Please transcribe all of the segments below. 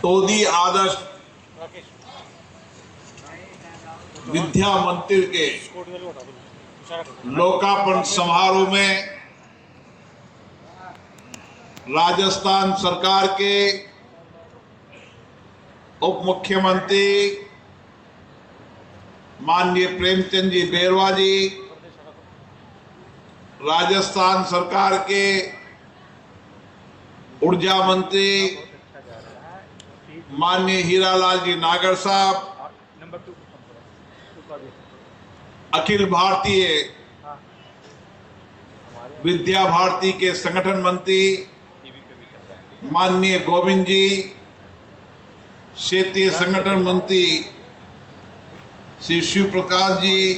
तोदी आदर्श विद्या मंदिर के लोकार्पण समारोह में राजस्थान सरकार के उप मुख्यमंत्री माननीय प्रेमचंद जी बैरवा जी, राजस्थान सरकार के ऊर्जा मंत्री माननीय हीरालाल जी नागर साहब, अखिल भारतीय विद्या भारती के संगठन मंत्री माननीय गोविंद जी, क्षेत्रीय संगठन मंत्री श्री शिव प्रकाश जी,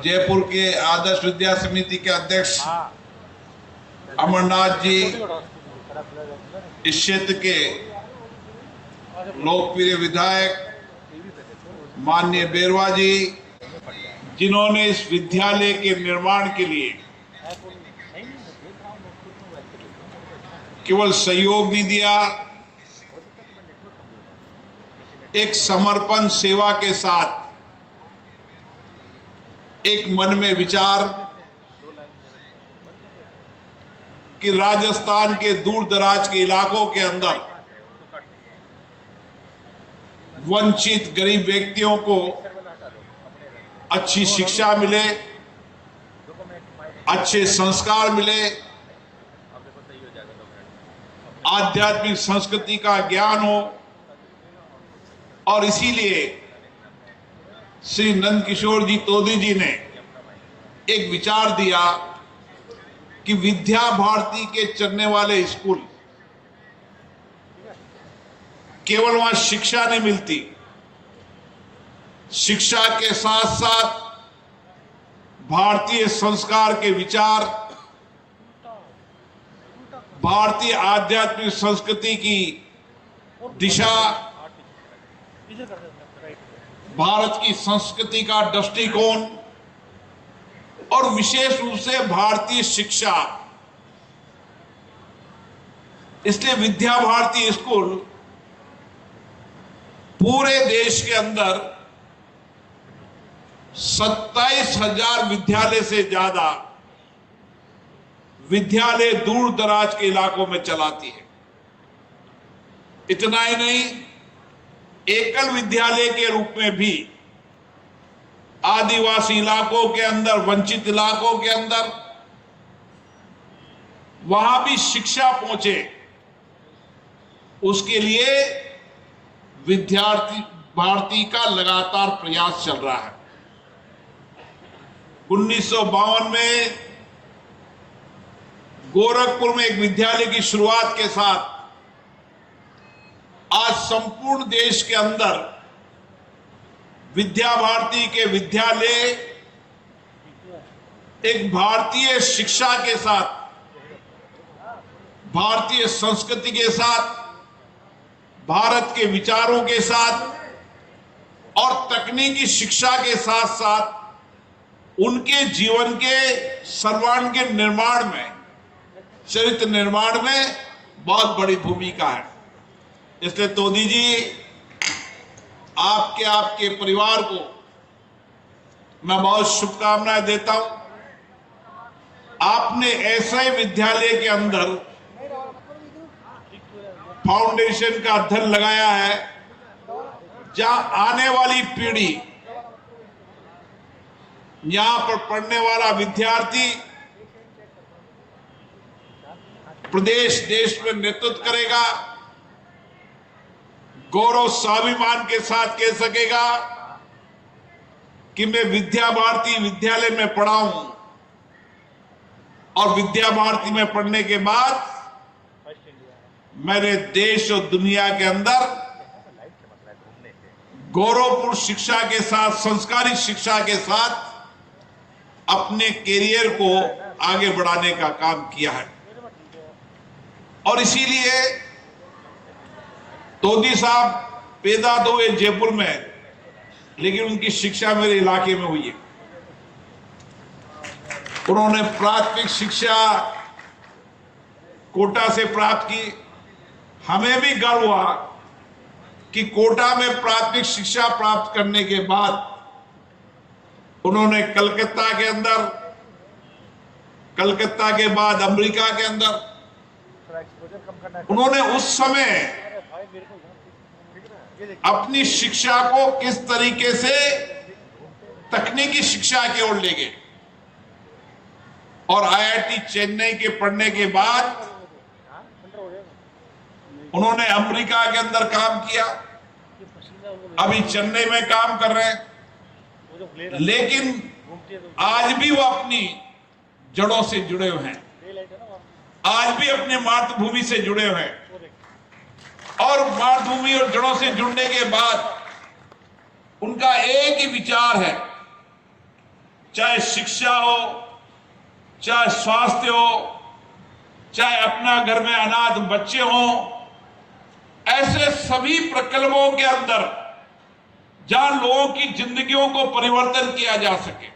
जयपुर के आदर्श विद्या समिति के अध्यक्ष अमरनाथ जी, इस क्षेत्र के लोकप्रिय विधायक माननीय बैरवा जी, जिन्होंने इस विद्यालय के निर्माण के लिए केवल सहयोग नहीं दिया, एक समर्पण सेवा के साथ एक मन में विचार कि राजस्थान के दूर दराज के इलाकों के अंदर वंचित गरीब व्यक्तियों को अच्छी शिक्षा मिले, अच्छे संस्कार मिले, आध्यात्मिक संस्कृति का ज्ञान हो, और इसीलिए श्री नंद किशोर जी तोदी जी ने एक विचार दिया कि विद्या भारती के चलने वाले स्कूल केवल वहां शिक्षा नहीं मिलती, शिक्षा के साथ साथ भारतीय संस्कार के विचार, भारतीय आध्यात्मिक संस्कृति की दिशा, भारत की संस्कृति का दृष्टिकोण और विशेष रूप से भारतीय शिक्षा, इसलिए विद्या भारती स्कूल पूरे देश के अंदर 27,000 विद्यालय से ज्यादा विद्यालय दूर दराज के इलाकों में चलाती है। इतना ही नहीं, एकल विद्यालय के रूप में भी आदिवासी इलाकों के अंदर, वंचित इलाकों के अंदर, वहां भी शिक्षा पहुंचे, उसके लिए विद्यार्थी भारती का लगातार प्रयास चल रहा है। 1952 में गोरखपुर में एक विद्यालय की शुरुआत के साथ आज संपूर्ण देश के अंदर विद्या भारती के विद्यालय एक भारतीय शिक्षा के साथ, भारतीय संस्कृति के साथ, भारत के विचारों के साथ और तकनीकी शिक्षा के साथ साथ उनके जीवन के सर्वांगीण निर्माण में, चरित्र निर्माण में बहुत बड़ी भूमिका है। इसलिए तोदी जी, आपके परिवार को मैं बहुत शुभकामनाएं देता हूं। आपने ऐसे विद्यालय के अंदर फाउंडेशन का धन लगाया है जहां आने वाली पीढ़ी, यहां पर पढ़ने वाला विद्यार्थी प्रदेश देश में नेतृत्व करेगा, गौरव स्वाभिमान के साथ कह सकेगा कि मैं विद्या भारती विद्यालय में पढ़ा हूं और विद्या भारती में पढ़ने के बाद मैंने देश और दुनिया के अंदर गौरवपूर्ण शिक्षा के साथ, संस्कारी शिक्षा के साथ अपने कैरियर को आगे बढ़ाने का काम किया है। और इसीलिए तोदी साहब पैदा तो हुए जयपुर में, लेकिन उनकी शिक्षा मेरे इलाके में हुई है। उन्होंने प्राथमिक शिक्षा कोटा से प्राप्त की, हमें भी गर्व हुआ कि कोटा में प्राथमिक शिक्षा प्राप्त करने के बाद उन्होंने कलकत्ता के बाद अमेरिका के अंदर उन्होंने उस समय अपनी शिक्षा को किस तरीके से तकनीकी शिक्षा की ओर ले गए और आईआईटी चेन्नई के पढ़ने के बाद उन्होंने अमेरिका के अंदर काम किया, अभी चेन्नई में काम कर रहे हैं, लेकिन आज भी वो अपनी जड़ों से जुड़े हुए हैं, आज भी अपनी मातृभूमि से जुड़े हुए हैं। और मातृभूमि और जड़ों से जुड़ने के बाद उनका एक ही विचार है, चाहे शिक्षा हो, चाहे स्वास्थ्य हो, चाहे अपना घर में अनाथ बच्चे हों, ऐसे सभी प्रकल्पों के अंदर जहां लोगों की जिंदगियों को परिवर्तन किया जा सके,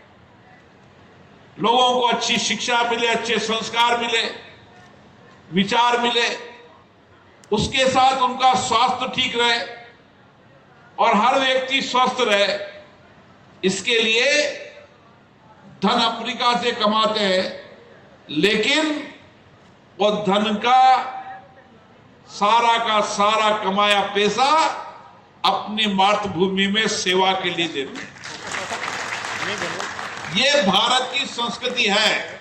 लोगों को अच्छी शिक्षा मिले, अच्छे संस्कार मिले, विचार मिले, उसके साथ उनका स्वास्थ्य ठीक रहे और हर व्यक्ति स्वस्थ रहे, इसके लिए धन अफ्रीका से कमाते हैं, लेकिन वो धन का सारा कमाया पैसा अपनी मातृभूमि में सेवा के लिए देते हैं। ये भारत की संस्कृति है।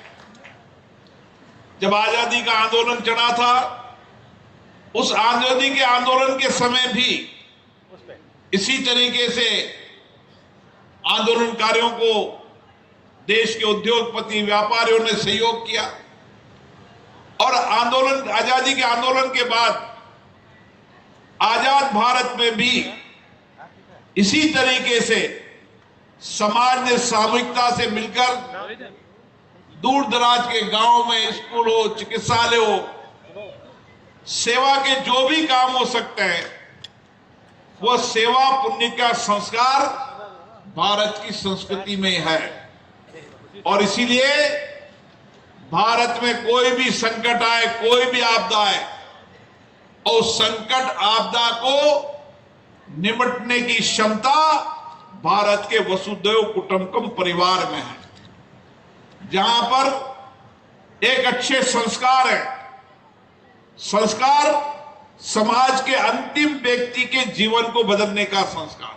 जब आजादी का आंदोलन चढ़ा था, उस आजादी के आंदोलन के समय भी इसी तरीके से आंदोलनकारियों को देश के उद्योगपति व्यापारियों ने सहयोग किया और आजादी के आंदोलन के बाद आजाद भारत में भी इसी तरीके से समाज ने सामूहिकता से मिलकर दूर दराज के गांव में स्कूल हो, चिकित्सालय हो, सेवा के जो भी काम हो सकते हैं, वो सेवा पुण्य का संस्कार भारत की संस्कृति में है। और इसीलिए भारत में कोई भी संकट आए, कोई भी आपदा आए, और संकट आपदा को निपटने की क्षमता भारत के वसुधैव कुटुंबकम परिवार में है, जहां पर एक अच्छे संस्कार है। संस्कार समाज के अंतिम व्यक्ति के जीवन को बदलने का संस्कार,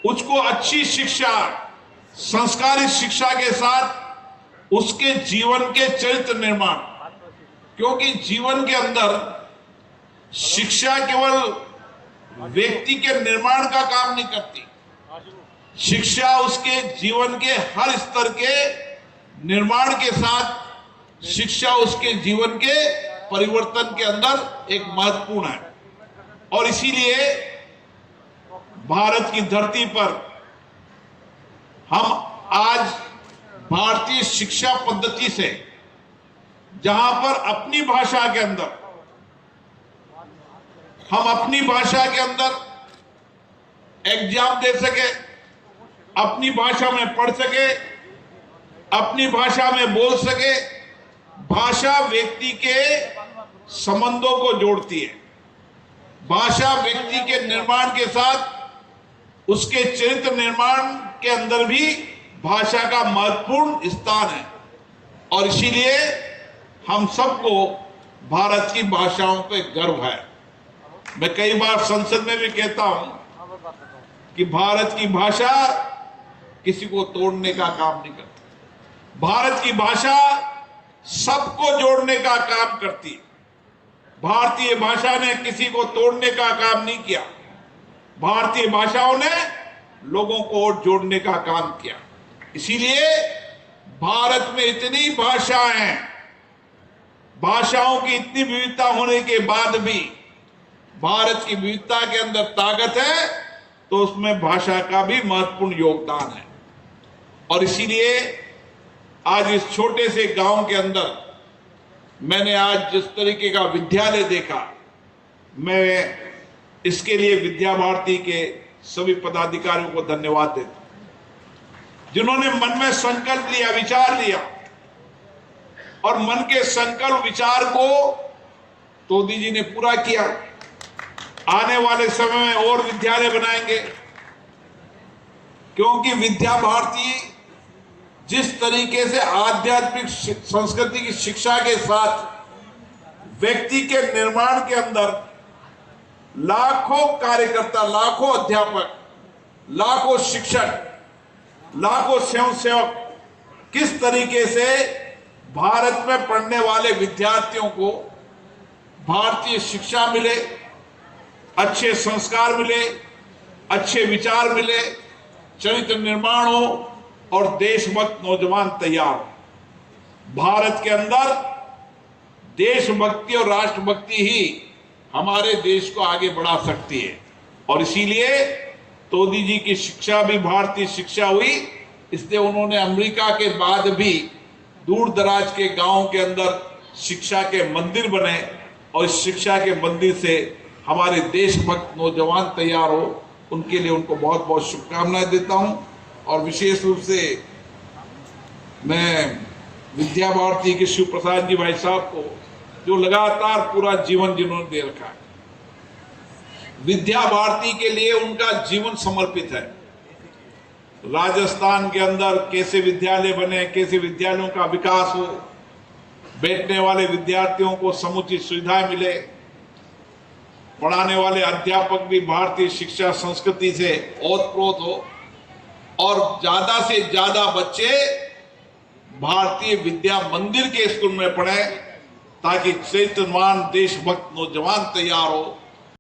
उसको अच्छी शिक्षा, संस्कारित शिक्षा के साथ उसके जीवन के चरित्र निर्माण, क्योंकि जीवन के अंदर शिक्षा केवल व्यक्ति के निर्माण का काम नहीं करती, शिक्षा उसके जीवन के हर स्तर के निर्माण के साथ शिक्षा उसके जीवन के परिवर्तन के अंदर एक महत्वपूर्ण है। और इसीलिए भारत की धरती पर हम आज भारतीय शिक्षा पद्धति से, जहां पर अपनी भाषा के अंदर हम अपनी भाषा के अंदर एग्जाम दे सके, अपनी भाषा में पढ़ सके, अपनी भाषा में बोल सके। भाषा व्यक्ति के संबंधों को जोड़ती है, भाषा व्यक्ति के निर्माण के साथ उसके चरित्र निर्माण के अंदर भी भाषा का महत्वपूर्ण स्थान है। और इसीलिए हम सबको भारत की भाषाओं पे गर्व है। मैं कई बार संसद में भी कहता हूं कि भारत की भाषा किसी को तोड़ने का काम नहीं करती, भारत की भाषा सबको जोड़ने का काम करती है। भारतीय भाषा ने किसी को तोड़ने का काम नहीं किया, भारतीय भाषाओं ने लोगों को जोड़ने का काम किया। इसीलिए भारत में इतनी भाषाएं हैं, भाषाओं की इतनी विविधता होने के बाद भी भारत की विविधता के अंदर ताकत है, तो उसमें भाषा का भी महत्वपूर्ण योगदान है। और इसीलिए आज इस छोटे से गांव के अंदर मैंने आज जिस तरीके का विद्यालय देखा, मैं इसके लिए विद्या भारती के सभी पदाधिकारियों को धन्यवाद देता हूं, जिन्होंने मन में संकल्प लिया, विचार लिया और मन के संकल्प विचार को तोदी जी ने पूरा किया। आने वाले समय में और विद्यालय बनाएंगे, क्योंकि विद्या भारती जिस तरीके से आध्यात्मिक संस्कृति की शिक्षा के साथ व्यक्ति के निर्माण के अंदर लाखों कार्यकर्ता, लाखों अध्यापक, लाखों शिक्षक, लाखों स्वयंसेवक किस तरीके से भारत में पढ़ने वाले विद्यार्थियों को भारतीय शिक्षा मिले, अच्छे संस्कार मिले, अच्छे विचार मिले, चरित्र निर्माण हो और देशभक्त नौजवान तैयार हो। भारत के अंदर देशभक्ति और राष्ट्रभक्ति ही हमारे देश को आगे बढ़ा सकती है। और इसीलिए तोदी जी की शिक्षा भी भारतीय शिक्षा हुई, इसलिए उन्होंने अमेरिका के बाद भी दूर दराज के गांवों के अंदर शिक्षा के मंदिर बने और इस शिक्षा के मंदिर से हमारे देशभक्त नौजवान तैयार हो। उनके लिए उनको बहुत बहुत शुभकामनाएं देता हूं। और विशेष रूप से मैं विद्या भारती के शिव प्रसाद जी भाई साहब को, जो लगातार पूरा जीवन जिन्होंने दे रखा है, विद्या भारती के लिए उनका जीवन समर्पित है। राजस्थान के अंदर कैसे विद्यालय बने, कैसे विद्यालयों का विकास हो, बैठने वाले विद्यार्थियों को समुचित सुविधाएं मिले, पढ़ाने वाले अध्यापक भी भारतीय शिक्षा संस्कृति से ओतप्रोत हो और ज्यादा से ज्यादा बच्चे भारतीय विद्या मंदिर के स्कूल में पढ़े, ताकि चैतन्यवान देशभक्त नौजवान तैयार हो।